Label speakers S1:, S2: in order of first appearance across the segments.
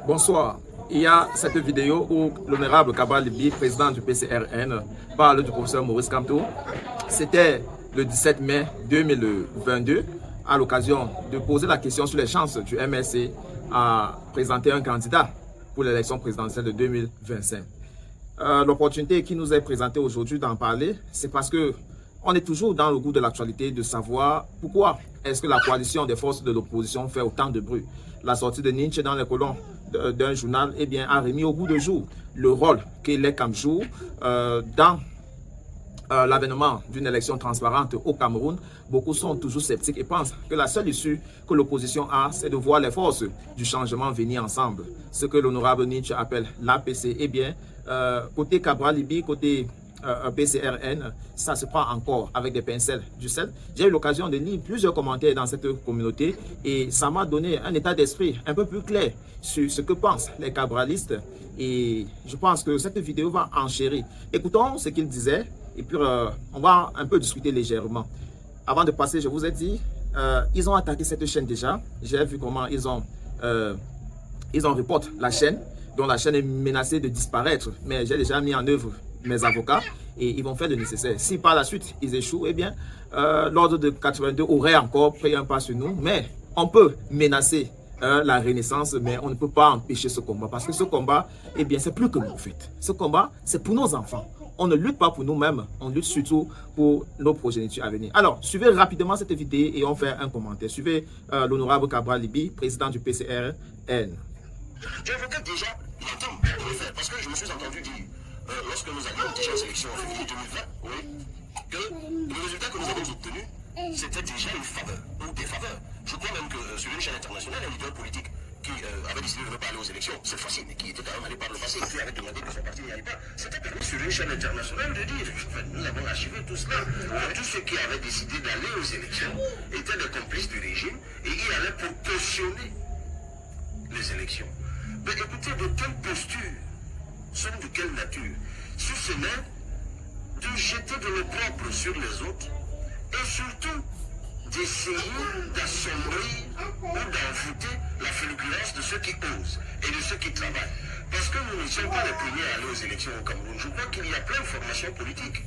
S1: Bonsoir. Il y a cette vidéo où l'honorable Cabral Libby, président du PCRN, parle du professeur Maurice Kamto. C'était le 17 mai 2022, à l'occasion de poser la question sur les chances du MSC à présenter un candidat pour l'élection présidentielle de 2025. L'opportunité qui nous est présentée aujourd'hui d'en parler, c'est parce que on est toujours dans le goût de l'actualité de savoir pourquoi est-ce que la coalition des forces de l'opposition fait autant de bruit. La sortie de Nietzsche dans les colonnes d'un journal a remis au bout de jour le rôle qu'il est comme jour dans l'avènement d'une élection transparente au Cameroun. Beaucoup sont toujours sceptiques et pensent que la seule issue que l'opposition a, c'est de voir les forces du changement venir ensemble. Ce que l'honorable Nietzsche appelle l'APC. Eh bien, côté Cabral Libby, côté PCRN, ça se prend encore avec des pincelles du sel. J'ai eu l'occasion de lire plusieurs commentaires dans cette communauté et ça m'a donné un état d'esprit un peu plus clair sur ce que pensent les cabralistes, et je pense que cette vidéo va enchérir. Écoutons ce qu'ils disaient et puis on va un peu discuter légèrement. Avant de passer, je vous ai dit, ils ont attaqué cette chaîne déjà. J'ai vu comment ils ont reporté la chaîne, dont la chaîne est menacée de disparaître, mais j'ai déjà mis en œuvre mes avocats et ils vont faire le nécessaire. Si par la suite ils échouent, eh bien, l'ordre de 82 aurait encore pris un pas sur nous, mais on peut menacer la Renaissance, mais on ne peut pas empêcher ce combat, parce que ce combat, eh bien, c'est plus que nous en fait. Ce combat, c'est pour nos enfants. On ne lutte pas pour nous-mêmes, on lutte surtout pour nos progénitures à venir. Alors, suivez rapidement cette vidéo et on fait un commentaire. Suivez l'honorable Cabral Libby, président du PCRN.
S2: J'évoquais déjà l'entente de le faire, parce que je me suis entendu dire, lorsque nous allions déjà aux élections en février 2020, oui, que le résultat que nous avons obtenu, c'était déjà une faveur, ou des faveurs. Je crois même que sur une chaîne internationale, un leader politique qui avait décidé de ne pas aller aux élections cette fois-ci, mais qui était quand même allé par le passé, qui avait demandé que son parti n'y allait pas, c'était permis sur une chaîne internationale de dire, nous avons archivé tout cela. Tous ceux qui avaient décidé d'aller aux élections étaient des complices du régime et ils allaient pour cautionner les élections. Mais écoutez, de telles postures sont de quelle nature? Si ce n'est de jeter de l'opprobre sur les autres et surtout d'essayer d'assombrir ou d'envoûter la fulgurance de ceux qui osent et de ceux qui travaillent. Parce que nous ne sommes pas les premiers à aller aux élections au Cameroun. Je crois qu'il y a plein de formations politiques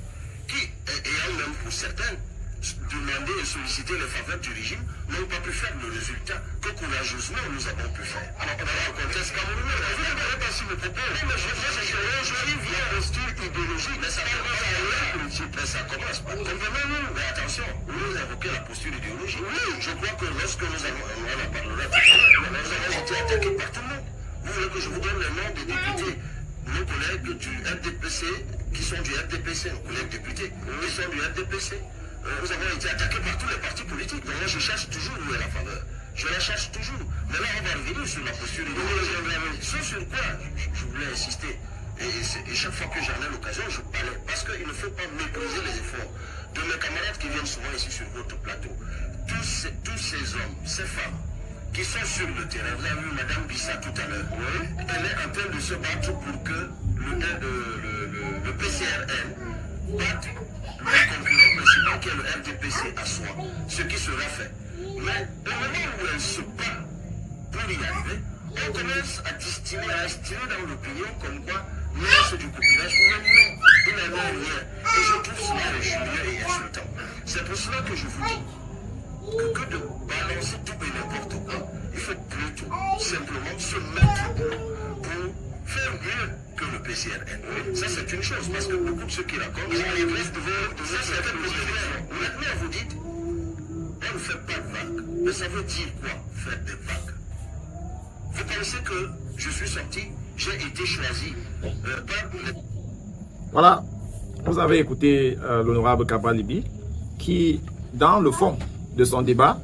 S2: qui, ayant même pour certaines demander et solliciter les faveurs du régime, n'ont pas pu faire le résultat que courageusement nous avons pu faire. Alors on a un contexte camerounais, vous n'avez pas si me propos. Je viens au style idéologique, mais ça commence à aller, mais ça commence pas. Comprenez-nous, mais attention, vous évoquez la posture idéologique. Oui, je crois que lorsque nous avons, on en parlera tout à l'heure, nous avons été attaqués par tout le monde. Vous voulez que je vous donne le nom des députés, nos collègues du RDPC, qui sont du RDPC, nos collègues députés, qui sont du RDPC. Nous avons été attaqués par tous les partis politiques. Donc moi, je cherche toujours où est la faveur. Je la cherche toujours. Mais là, on va revenir sur la posture idéologique. Ce sur quoi je voulais insister. Et chaque fois que j'en ai l'occasion, je parlais. Parce qu'il ne faut pas mépriser les efforts de mes camarades qui viennent souvent ici sur votre plateau. Tous ces hommes, ces femmes, qui sont sur le terrain. Vous avez vu Mme Bissa tout à l'heure. Oui. Elle est en train de se battre pour que le PCRN batte le concurrent principal qui est le RDPC à soi, ce qui sera fait. Mais au moment où elle se bat pour y arriver, on commence à distiller, à instiller dans l'opinion comme quoi non, c'est du copinage, mais non, il n'en a rien. Et je trouve cela injurieux et insultant. C'est pour cela que je vous dis que de balancer tout et n'importe quoi, il faut plutôt simplement se mettre au boulot pour faire mieux que le PCRN. Ça, c'est une chose, parce que beaucoup de ceux qui racontent, ils arrivent de certaines positions. Maintenant, vous dites, on ne fait pas de vagues. Mais ça veut dire quoi, faire des vagues? Vous pensez que je suis sorti, j'ai été choisi par les...
S1: Voilà, vous avez écouté l'honorable Cabral Libby qui, dans le fond de son débat,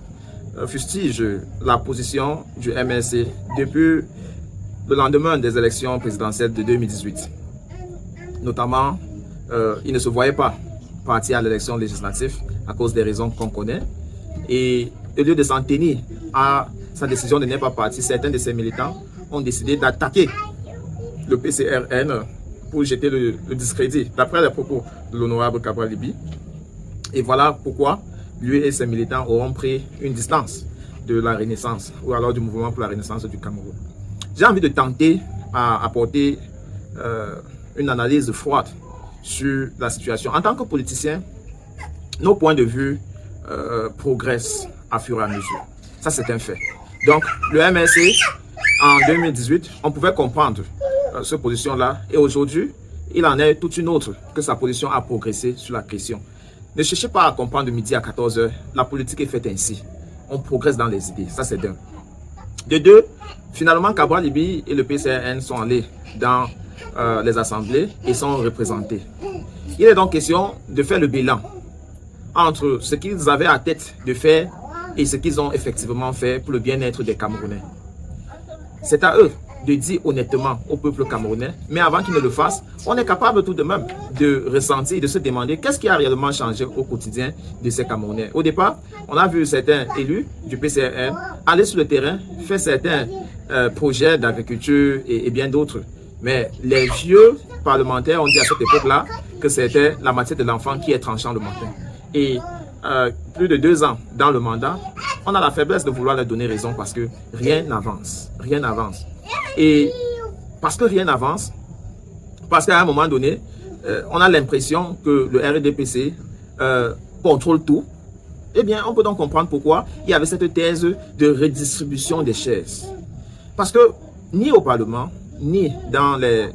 S1: fustige la position du MSC depuis le lendemain des élections présidentielles de 2018. Notamment, il ne se voyait pas partir à l'élection législative à cause des raisons qu'on connaît. Et au lieu de s'en tenir à sa décision de ne pas partir, certains de ses militants ont décidé d'attaquer le PCRN pour jeter le discrédit, d'après les propos de l'honorable Cabral Libby. Et voilà pourquoi lui et ses militants auront pris une distance de la Renaissance, ou alors du mouvement pour la Renaissance du Cameroun. j'ai envie de tenter à apporter une analyse froide sur la situation. En tant que politicien, nos points de vue progressent à fur et à mesure. Ça, c'est un fait. Donc, le MRC, en 2018, on pouvait comprendre cette position-là. Et aujourd'hui, il en est toute une autre, que sa position a progressé sur la question. Ne cherchez pas à comprendre de midi à 14h. La politique est faite ainsi. On progresse dans les idées. Ça, c'est d'un. De deux, finalement, Cabral Libby et le PCRN sont allés dans les assemblées et sont représentés. Il est donc question de faire le bilan entre ce qu'ils avaient à tête de faire et ce qu'ils ont effectivement fait pour le bien-être des Camerounais. C'est à eux de dire honnêtement au peuple camerounais, mais avant qu'ils ne le fassent, on est capable tout de même de ressentir, de se demander qu'est-ce qui a réellement changé au quotidien de ces Camerounais. Au départ, on a vu certains élus du PCRN aller sur le terrain, faire certains projets d'agriculture et bien d'autres. Mais les vieux parlementaires ont dit à cette époque-là que c'était la matière de l'enfant qui est tranchant le matin. Et plus de 2 ans dans le mandat, on a la faiblesse de vouloir leur donner raison parce que rien n'avance. Rien n'avance. Et parce que rien n'avance, parce qu'à un moment donné, on a l'impression que le RDPC contrôle tout, eh bien, on peut donc comprendre pourquoi il y avait cette thèse de redistribution des chaises. Parce que ni au Parlement, ni dans les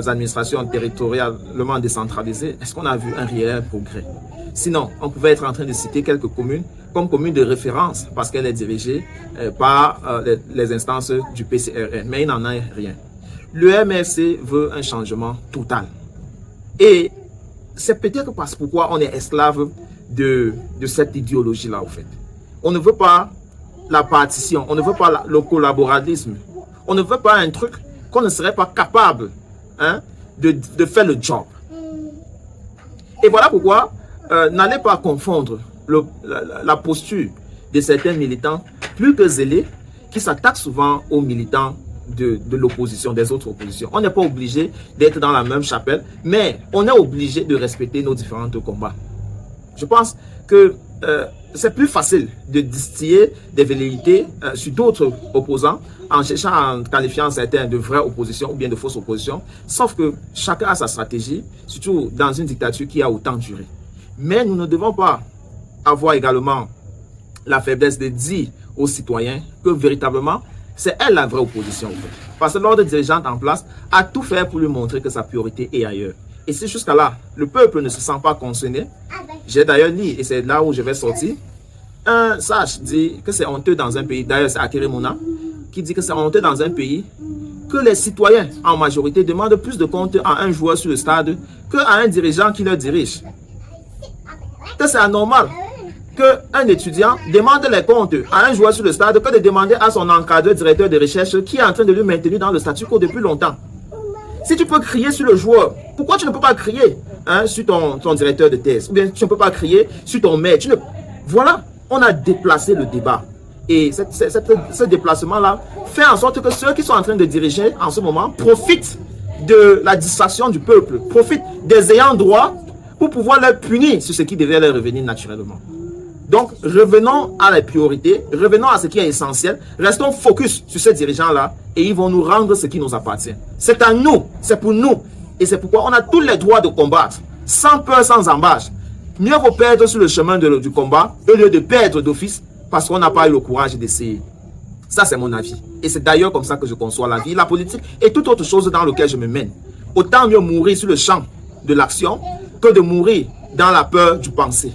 S1: administrations territorialement décentralisées, est-ce qu'on a vu un réel progrès? Sinon, on pouvait être en train de citer quelques communes comme commune de référence parce qu'elle est dirigée par les instances du PCRN, mais il n'en a rien. Le MRC veut un changement total. Et c'est peut-être parce pourquoi on est esclave de cette idéologie-là, au fait. On ne veut pas la partition, on ne veut pas le collaboratisme, on ne veut pas un truc qu'on ne serait pas capable de faire le job. Et voilà pourquoi n'allez pas confondre la posture de certains militants plus que zélés qui s'attaquent souvent aux militants de l'opposition, des autres oppositions. On n'est pas obligé d'être dans la même chapelle, mais on est obligé de respecter nos différents combats. Je pense que c'est plus facile de distiller des velléités sur d'autres opposants en cherchant à qualifier certains de vraies oppositions ou bien de fausses oppositions, sauf que chacun a sa stratégie, surtout dans une dictature qui a autant duré. Mais nous ne devons pas avoir également la faiblesse de dire aux citoyens que véritablement, c'est elle la vraie opposition. En fait. Parce que l'ordre dirigeante en place a tout fait pour lui montrer que sa priorité est ailleurs. Et si jusqu'à là, le peuple ne se sent pas concerné, j'ai d'ailleurs lu, et c'est là où je vais sortir, un sage dit que c'est honteux dans un pays, d'ailleurs c'est Akere Mouna, qui dit que c'est honteux dans un pays que les citoyens en majorité demandent plus de comptes à un joueur sur le stade qu'à un dirigeant qui le dirige. Que c'est anormal qu'un étudiant demande les comptes à un joueur sur le stade que de demander à son encadreur, directeur de recherche qui est en train de lui maintenir dans le statu quo depuis longtemps. Si tu peux crier sur le joueur, pourquoi tu ne peux pas crier sur ton directeur de thèse? Ou bien tu ne peux pas crier sur ton maître? Voilà, on a déplacé le débat. Et ce déplacement-là fait en sorte que ceux qui sont en train de diriger en ce moment profitent de la distraction du peuple, profitent des ayants droit pour pouvoir les punir sur ce qui devait leur revenir naturellement. Donc, revenons à la priorité, revenons à ce qui est essentiel, restons focus sur ces dirigeants-là et ils vont nous rendre ce qui nous appartient. C'est à nous, c'est pour nous. Et c'est pourquoi on a tous les droits de combattre, sans peur, sans embâche. Mieux vaut perdre sur le chemin du combat au lieu de perdre d'office parce qu'on n'a pas eu le courage d'essayer. Ça, c'est mon avis. Et c'est d'ailleurs comme ça que je conçois la vie, la politique et toute autre chose dans laquelle je me mène. Autant mieux mourir sur le champ de l'action que de mourir dans la peur du penser.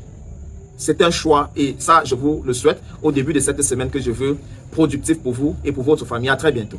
S1: C'est un choix et ça, je vous le souhaite au début de cette semaine que je veux productif pour vous et pour votre famille. À très bientôt.